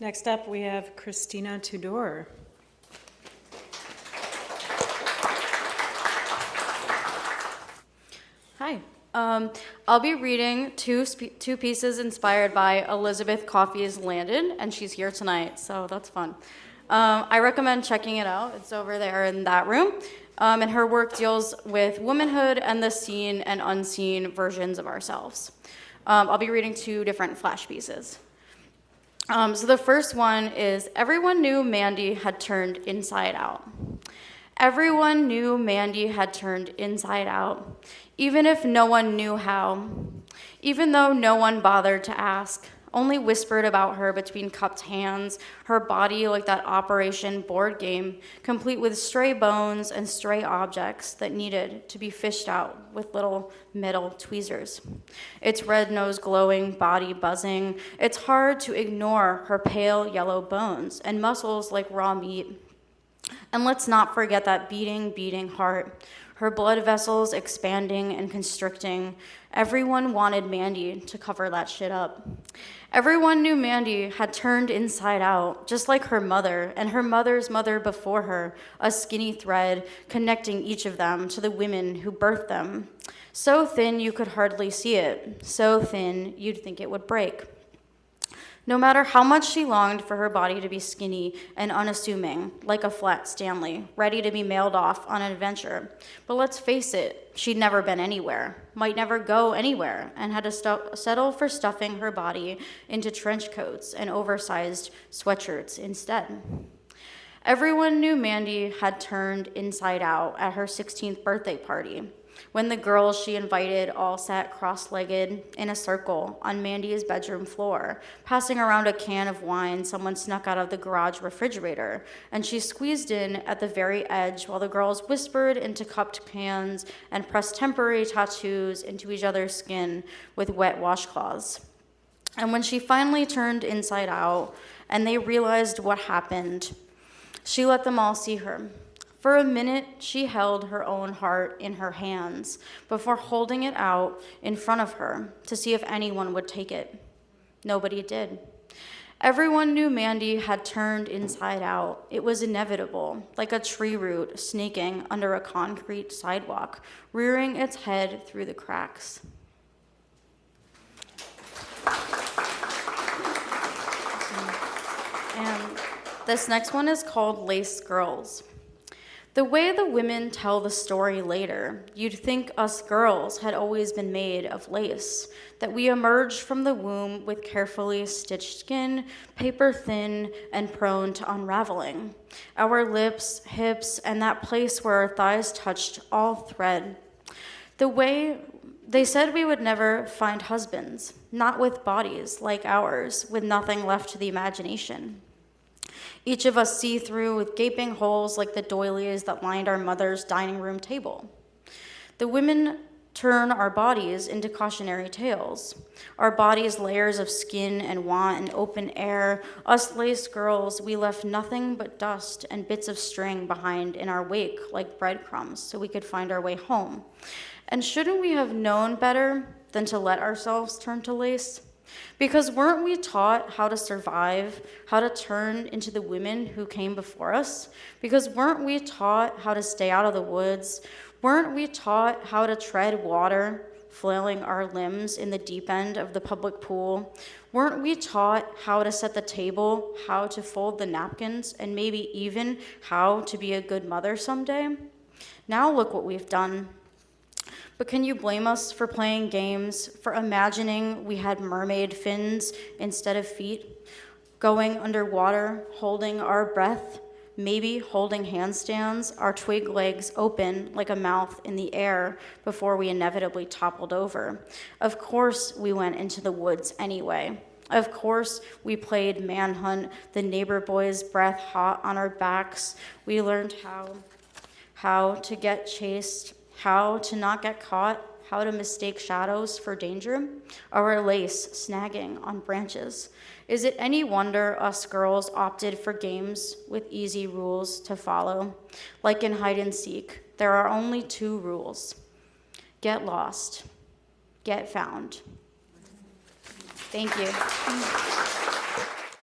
Next up, we have Christina Tudor. Hi. I'll be reading two pieces inspired by Elizabeth Coffey's Landon, and she's here tonight, so that's fun. I recommend checking it out. It's over there in that room. And her work deals with womanhood and the seen and unseen versions of ourselves. I'll be reading two different flash pieces. So the first one is, everyone knew Mandy had turned inside out. Everyone knew Mandy had turned inside out, even if no one knew how, even though no one bothered to ask, only whispered about her between cupped hands, her body like that Operation board game, complete with stray bones and stray objects that needed to be fished out with little metal tweezers. Its red nose glowing, body buzzing. It's hard to ignore her pale yellow bones and muscles like raw meat. And let's not forget that beating heart, her blood vessels expanding and constricting. Everyone wanted Mandy to cover that shit up. Everyone knew Mandy had turned inside out, just like her mother and her mother's mother before her, a skinny thread connecting each of them to the women who birthed them. So thin you could hardly see it, so thin you'd think it would break. No matter how much she longed for her body to be skinny and unassuming, like a flat Stanley, ready to be mailed off on an adventure. But let's face it, she'd never been anywhere, might never go anywhere, and had to settle for stuffing her body into trench coats and oversized sweatshirts instead. Everyone knew Mandy had turned inside out at her 16th birthday party, when the girls she invited all sat cross-legged in a circle on Mandy's bedroom floor, passing around a can of wine someone snuck out of the garage refrigerator, and she squeezed in at the very edge while the girls whispered into cupped cans and pressed temporary tattoos into each other's skin with wet washcloths. And when she finally turned inside out and they realized what happened, she let them all see her. For a minute, she held her own heart in her hands before holding it out in front of her to see if anyone would take it. Nobody did. Everyone knew Mandy had turned inside out. It was inevitable, like a tree root snaking under a concrete sidewalk, rearing its head through the cracks. And this next one is called Lace Girls. The way the women tell the story later, you'd think us girls had always been made of lace, that we emerged from the womb with carefully stitched skin, paper thin and prone to unraveling. Our lips, hips, and that place where our thighs touched all thread. The way they said we would never find husbands, not with bodies like ours, with nothing left to the imagination. Each of us see-through with gaping holes like the doilies that lined our mother's dining room table. The women turn our bodies into cautionary tales. Our bodies layers of skin and want and open air. Us lace girls, we left nothing but dust and bits of string behind in our wake like breadcrumbs so we could find our way home. And shouldn't we have known better than to let ourselves turn to lace? Because weren't we taught how to survive, how to turn into the women who came before us? Because weren't we taught how to stay out of the woods? Weren't we taught how to tread water, flailing our limbs in the deep end of the public pool? Weren't we taught how to set the table, how to fold the napkins, and maybe even how to be a good mother someday? Now look what we've done. But can you blame us for playing games, for imagining we had mermaid fins instead of feet, going underwater, holding our breath, maybe holding handstands, our twig legs open like a mouth in the air before we inevitably toppled over? Of course we went into the woods anyway. Of course we played manhunt, the neighbor boy's breath hot on our backs. We learned how to get chased, how to not get caught, how to mistake shadows for danger, or our lace snagging on branches. Is it any wonder us girls opted for games with easy rules to follow? Like in hide and seek, there are only 2 rules. Get lost, get found. Thank you.